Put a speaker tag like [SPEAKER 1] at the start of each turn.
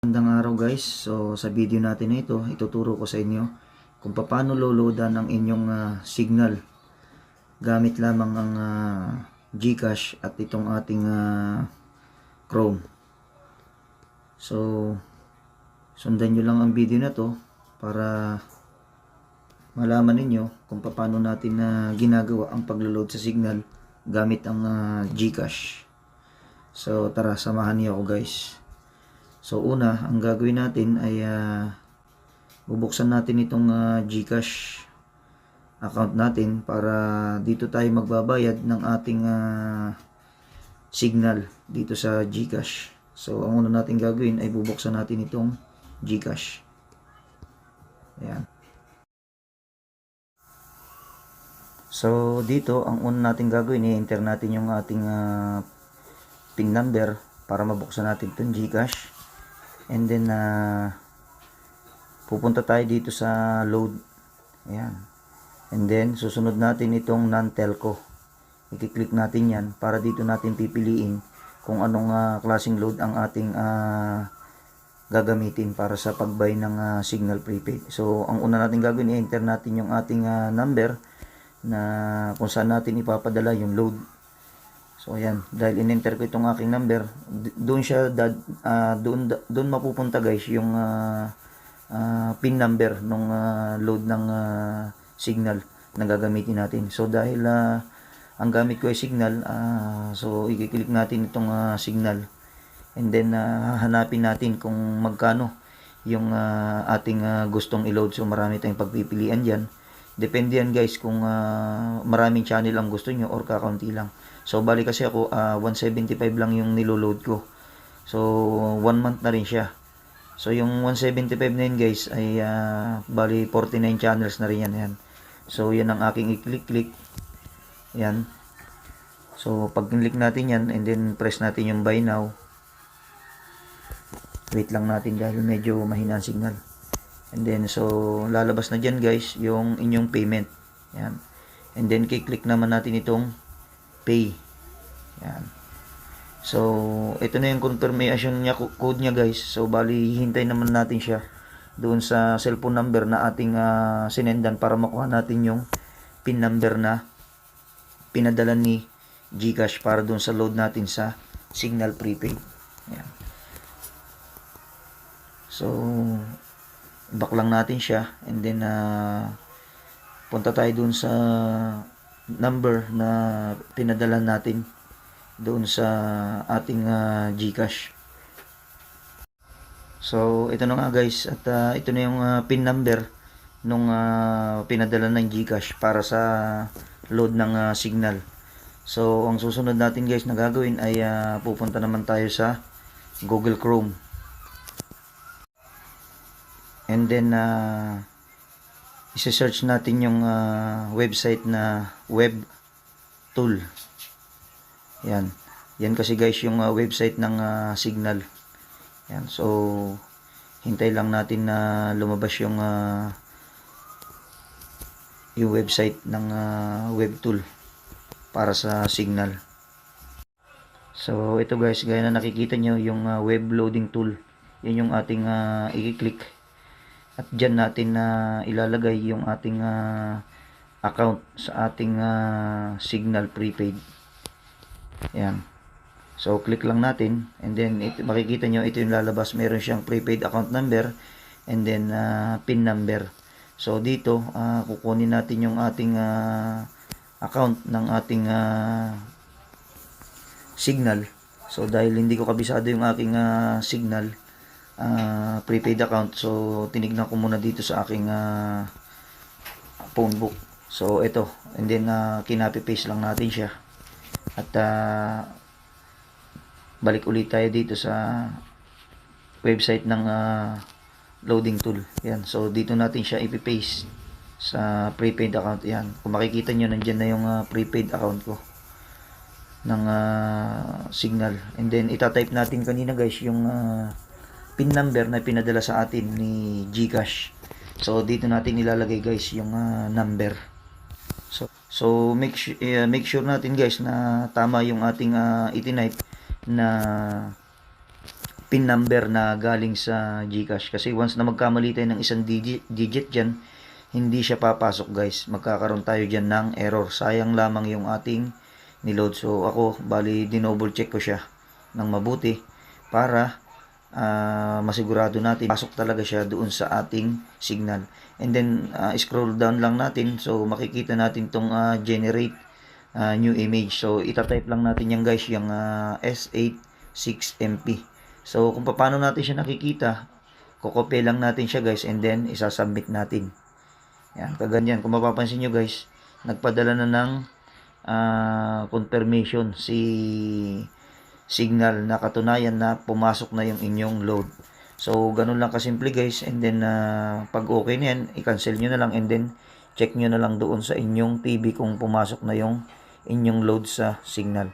[SPEAKER 1] Magandang araw guys. So sa video natin na ito, ituturo ko sa inyo kung paano loloadan ang inyong signal gamit lamang ang GCash at itong ating Chrome. So sundan nyo lang ang video na to para malaman ninyo kung paano natin ginagawa ang paglo-load sa signal gamit ang GCash. So tara, samahan niyo ako guys. So una, ang gagawin natin ay bubuksan natin itong GCash account natin para dito tayo magbabayad ng ating signal dito sa GCash. So ang una natin gagawin ay bubuksan natin itong GCash. Ayan. So dito, ang una natin gagawin, i-enter natin yung ating PIN number para mabuksan natin itong GCash. And then pupunta tayo dito sa load. Ayan. And then susunod natin itong non-telco. I-click natin yan para dito natin pipiliin kung anong klaseng load ang ating gagamitin para sa pagbay ng signal prepaid. So ang una natin gagawin, i-enter natin yung ating number na kung saan natin ipapadala yung load. So ayan, dahil in-enter ko itong aking number, doon siya doon mapupunta guys yung PIN number nung load ng signal na gagamitin natin. So dahil ang gamit ko ay signal, so i-click natin itong signal. And then hahanapin natin kung magkano yung ating gustong i-load. So marami tayong pagpipilian diyan. Depende yan guys kung maraming channel ang gusto nyo or kakaunti lang. So bali kasi ako 175 lang yung niloload ko. So 1 month na rin siya. So yung 175 na yun guys ay bali 49 channels na rin yan. So yan ang aking i-click. Yan. So pag click natin yan and then press natin yung buy now. Wait lang natin dahil medyo mahina ang signal. And then so lalabas na dyan guys yung inyong payment. Yan. And then click naman natin itong pay. Yan. So ito na yung confirmation niya, code niya guys. So bali hihintay naman natin siya doon sa cellphone number na ating sinendan para makuha natin yung PIN number na pinadala ni GCash para doon sa load natin sa signal prepaid. Yan. So back lang natin siya and then punta tayo doon sa number na pinadala natin doon sa ating GCash. So ito na nga guys at ito na yung PIN number nung pinadala ng GCash para sa load ng signal. So ang susunod natin guys na gagawin ay pupunta naman tayo sa Google Chrome. And then i-search natin yung website na web tool. Yan. Yan kasi guys yung website ng signal. Yan. So hintay lang natin na lumabas yung website ng web tool para sa signal. So ito guys, gaya na nakikita nyo yung web loading tool. Yan yung ating i-click. At dyan natin ilalagay yung ating account sa ating signal prepaid. Yan. So click lang natin and then makikita nyo ito yung lalabas. Meron siyang prepaid account number and then PIN number. So dito kukunin natin yung ating account ng ating signal. So dahil hindi ko kabisado yung aking signal prepaid account, so tinignan ko muna dito sa aking phone book. So ito, and then kinopy paste lang natin siya at balik ulit tayo dito sa website ng loading tool. Yan. So dito natin siya ipi-paste sa prepaid account. Yan. Kung makikita nyo, nandyan na yung prepaid account ko ng signal. And then itatype natin kanina guys yung PIN number na pinadala sa atin ni GCash. So dito natin ilalagay guys yung number. So make sure natin guys na tama yung ating itinype na PIN number na galing sa GCash. Kasi once na magkamali tayo ng isang digit dyan, hindi siya papasok guys. Magkakaroon tayo dyan ng error. Sayang lamang yung ating niload. So ako, bali dinoble check ko siya ng mabuti para masigurado natin pasok talaga siya doon sa ating signal. And then scroll down lang natin, so makikita natin tong generate new image. So itatype lang natin yan guys, yung S86MP. So kung paano natin siya nakikita, kokopy lang natin siya guys, and then isasubmit natin. Yan, kaganyan. Kung mapapansin nyo guys, nagpadala na ng confirmation si Signal na katunayan na pumasok na yung inyong load. So ganun lang kasimple guys, and then pag okay na yan, i-cancel nyo na lang, and then check nyo na lang doon sa inyong TV kung pumasok na yung inyong load sa Signal.